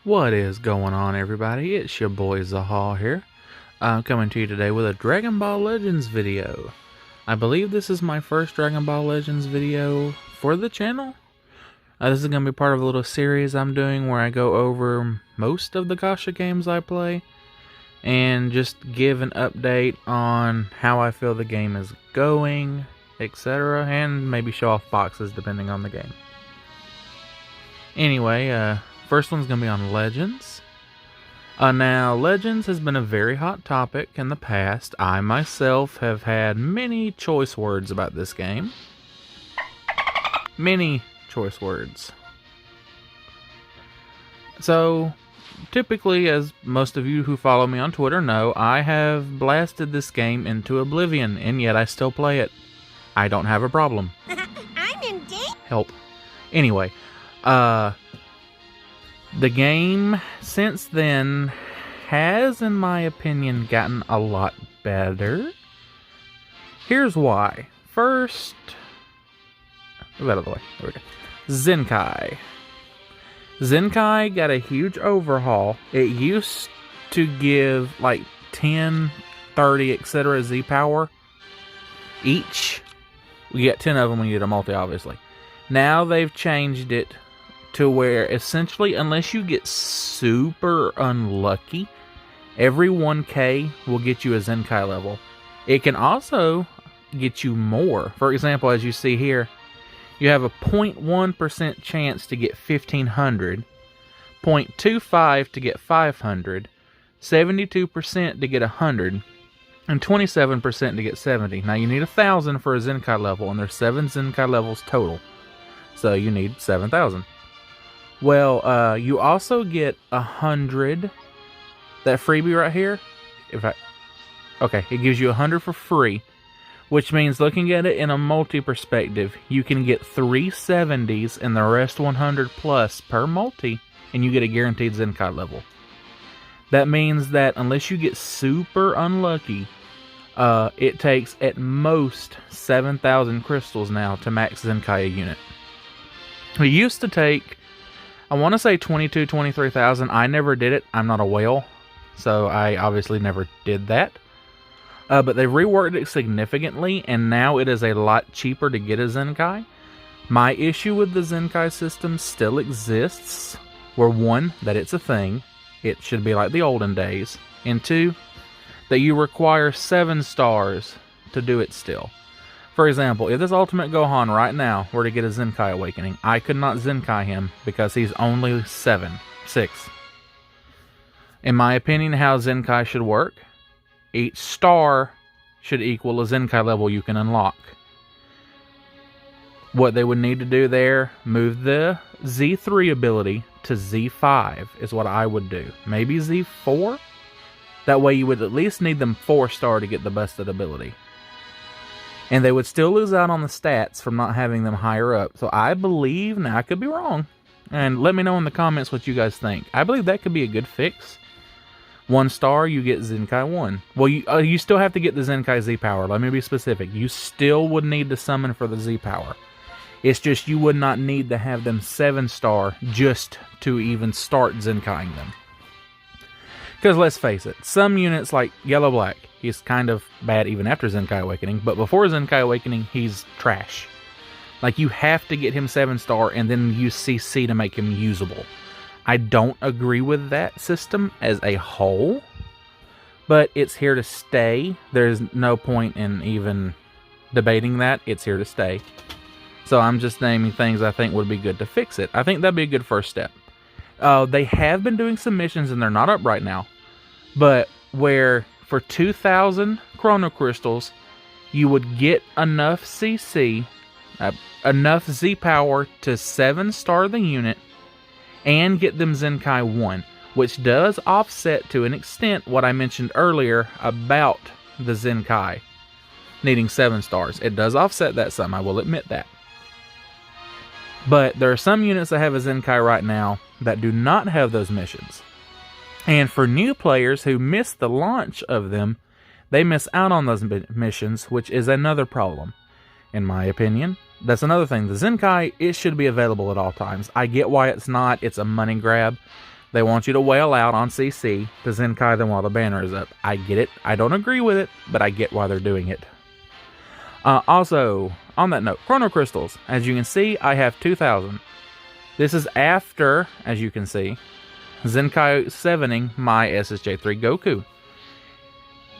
What is going on, everybody? It's your boy Zahal here. I'm coming to you today with a Dragon Ball Legends video. I believe this is my first Dragon Ball Legends video for the channel. This is going to be part of a little series I'm doing where I go over most of the gacha games I play and just give an update on how I feel the game is going, etc. and maybe show off boxes depending on the game. Anyway, first one's going to be on Legends. Now, Legends has been a very hot topic in the past. I myself have had many choice words about this game. Many choice words. So, typically, as most of you who follow me on Twitter know, I have blasted this game into oblivion, and yet I still play it. I don't have a problem. I'm in danger. Help. Anyway, the game since then has, in my opinion, gotten a lot better. Here's why. First, move out of the way. There we go. Zenkai. Zenkai got a huge overhaul. It used to give like 10, 30, etc. Z power each. We get 10 of them when you get a multi, obviously. Now they've changed it to where essentially, unless you get super unlucky, every 1K will get you a Zenkai level. It can also get you more. For example, as you see here, you have a 0.1% chance to get 1500, 0.25 to get 500, 72% to get 100, and 27% to get 70. Now you need 1000 for a Zenkai level, and there's 7 Zenkai levels total. So you need 7000. Well, you also get 100. That freebie right here, okay, it gives you 100 for free, which means looking at it in a multi perspective, you can get 3 70s and the rest 100 plus per multi, and you get a guaranteed Zenkai level. That means that unless you get super unlucky, it takes at most 7,000 crystals now to max Zenkai a unit. It used to take, I want to say 22,000, 23,000. I never did it. I'm not a whale, so I obviously never did that. But they've reworked it significantly, and now it is a lot cheaper to get a Zenkai. My issue with the Zenkai system still exists, where 1, that it's a thing. It should be like the olden days. And 2, that you require 7 stars to do it still. For example, if this Ultimate Gohan right now were to get a Zenkai Awakening, I could not Zenkai him because he's only 6. In my opinion, how Zenkai should work, each star should equal a Zenkai level you can unlock. What they would need to do there, move the Z3 ability to Z5 is what I would do. Maybe Z4? That way you would at least need them 4-star to get the busted ability. And they would still lose out on the stats from not having them higher up. So I believe, now I could be wrong, and let me know in the comments what you guys think. I believe that could be a good fix. 1 star, you get Zenkai 1. Well, you still have to get the Zenkai Z power. Let me be specific. You still would need to summon for the Z power. It's just you would not need to have them 7-star just to even start Zenkaiing them. Because let's face it, some units like Yellow Black, he's kind of bad even after Zenkai Awakening, but before Zenkai Awakening, he's trash. Like, you have to get him 7-star and then use CC to make him usable. I don't agree with that system as a whole, but it's here to stay. There's no point in even debating that. It's here to stay. So I'm just naming things I think would be good to fix it. I think that'd be a good first step. They have been doing some missions, and they're not up right now, but where for 2,000 Chrono Crystals, you would get enough CC, enough Z power to 7-star the unit, and get them Zenkai 1, which does offset to an extent what I mentioned earlier about the Zenkai needing 7 stars. It does offset that some, I will admit that. But there are some units that have a Zenkai right now that do not have those missions. And for new players who miss the launch of them, they miss out on those missions, which is another problem, in my opinion. That's another thing. The Zenkai, it should be available at all times. I get why it's not. It's a money grab. They want you to wail out on CC to Zenkai them while the banner is up. I get it. I don't agree with it, but I get why they're doing it. Also, on that note, Chrono Crystals. As you can see, I have 2,000. This is after, as you can see, Zenkai 7ing my SSJ3 Goku.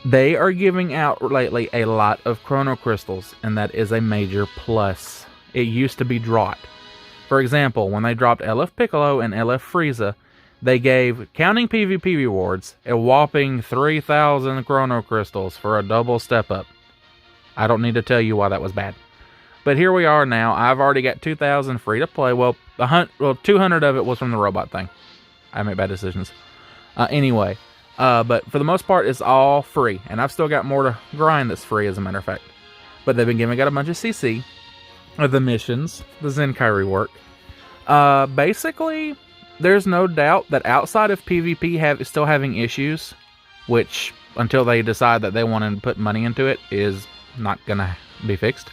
They are giving out lately a lot of Chrono Crystals, and that is a major plus. It used to be dropped. For example, when they dropped LF Piccolo and LF Frieza, they gave, counting PvP rewards, a whopping 3,000 Chrono Crystals for a double step up. I don't need to tell you why that was bad. But here we are now. I've already got 2,000 free to play. Well, 200 of it was from the robot thing. I make bad decisions. Anyway, but for the most part, it's all free. And I've still got more to grind that's free, as a matter of fact. But they've been giving out a bunch of CC of the missions, the Zenkai rework. Basically, there's no doubt that outside of PvP still having issues, which, until they decide that they want to put money into it, is not going to be fixed.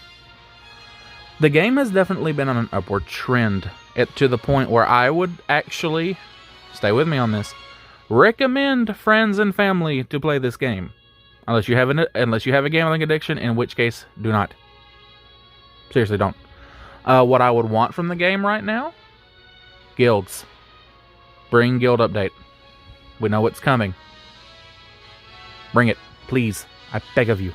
The game has definitely been on an upward trend, to the point where I would actually, stay with me on this, recommend friends and family to play this game. Unless you have a gambling addiction, in which case, do not. Seriously, don't. What I would want from the game right now? Guilds. Bring guild update. We know what's coming. Bring it, please. I beg of you.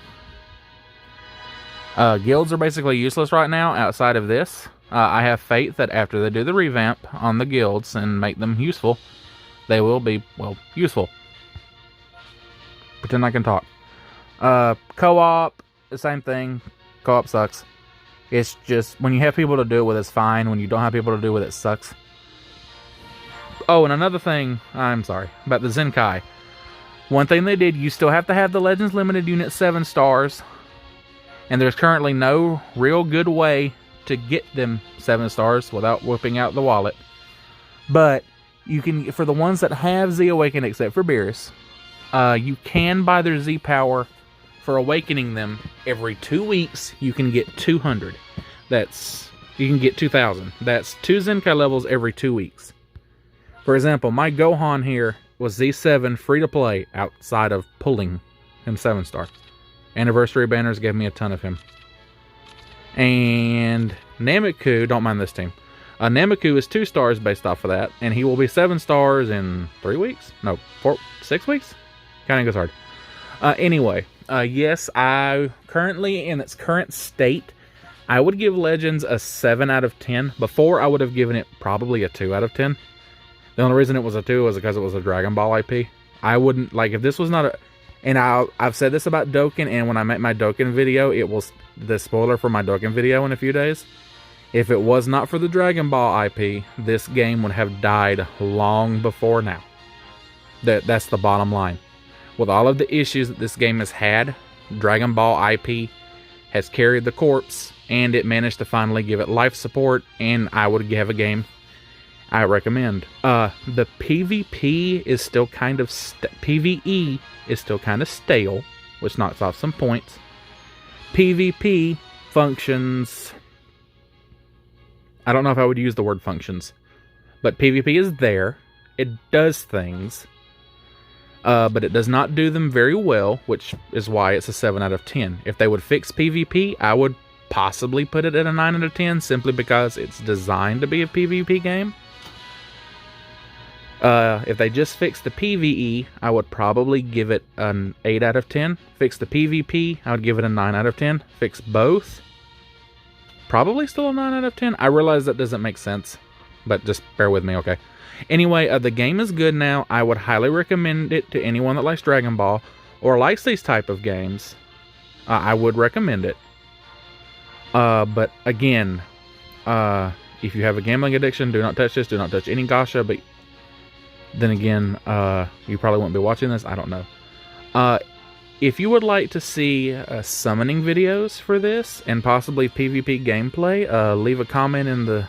Guilds are basically useless right now outside of this. I have faith that after they do the revamp on the guilds and make them useful, they will be, well, useful. Pretend I can talk. Co-op, the same thing. Co-op sucks. It's just, when you have people to do it with, it's fine. When you don't have people to do it with, it sucks. Oh, and another thing, I'm sorry, about the Zenkai. One thing they did, you still have to have the Legends Limited Unit 7 stars. And there's currently no real good way to get them 7 stars without whipping out the wallet. But you can, for the ones that have Z Awaken except for Beerus, you can buy their Z Power for awakening them every 2 weeks. You can get 200. You can get 2,000. That's 2 Zenkai levels every 2 weeks. For example, my Gohan here was Z7 free to play outside of pulling him 7 star. Anniversary banners gave me a ton of him. And Nameku, don't mind this team. Nameku is 2 stars based off of that, and he will be 7 stars in 3 weeks? No, 6 weeks? Kind of goes hard. Anyway, yes, I currently, in its current state, I would give Legends a 7 out of 10. Before, I would have given it probably a 2 out of 10. The only reason it was a 2 was because it was a Dragon Ball IP. I wouldn't, like, if this was not a... And I've said this about Dokkan, and when I make my Dokkan video, it will... The spoiler for my Dokkan video in a few days. If it was not for the Dragon Ball IP, this game would have died long before now. That's the bottom line. With all of the issues that this game has had, Dragon Ball IP has carried the corpse, and it managed to finally give it life support, and I would have a game I recommend. The PvP is still kind of... PvE is still kind of stale, which knocks off some points. PvP functions... I don't know if I would use the word functions, but PvP is there. It does things, but it does not do them very well, which is why it's a 7 out of 10. If they would fix PvP, I would possibly put it at a 9 out of 10, simply because it's designed to be a PvP game. If they just fix the PvE, I would probably give it an 8 out of 10. Fix the PvP, I would give it a 9 out of 10. Fix both, probably still a 9 out of 10. I realize that doesn't make sense, but just bear with me, okay? Anyway, the game is good now. I would highly recommend it to anyone that likes Dragon Ball or likes these type of games. I would recommend it. But again, if you have a gambling addiction, do not touch this. Do not touch any gacha, but then again, you probably won't be watching this. I don't know. If you would like to see summoning videos for this and possibly PvP gameplay, leave a comment in the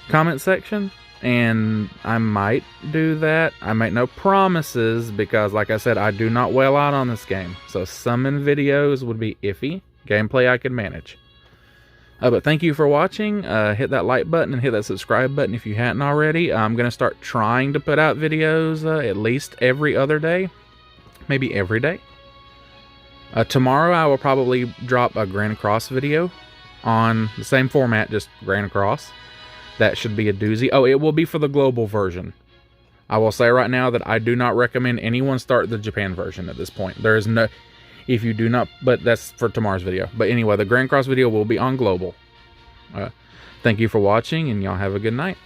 comment section, and I might do that. I make no promises because, like I said, I do not wail out on this game. So summon videos would be iffy. Gameplay I can manage. But thank you for watching. Hit that like button and hit that subscribe button if you hadn't already. I'm going to start trying to put out videos at least every other day. Maybe every day. Tomorrow I will probably drop a Grand Cross video on the same format, just Grand Cross. That should be a doozy. Oh, it will be for the global version. I will say right now that I do not recommend anyone start the Japan version at this point. There is no... If you do not... But that's for tomorrow's video. But anyway, the Grand Cross video will be on global. Thank you for watching, and y'all have a good night.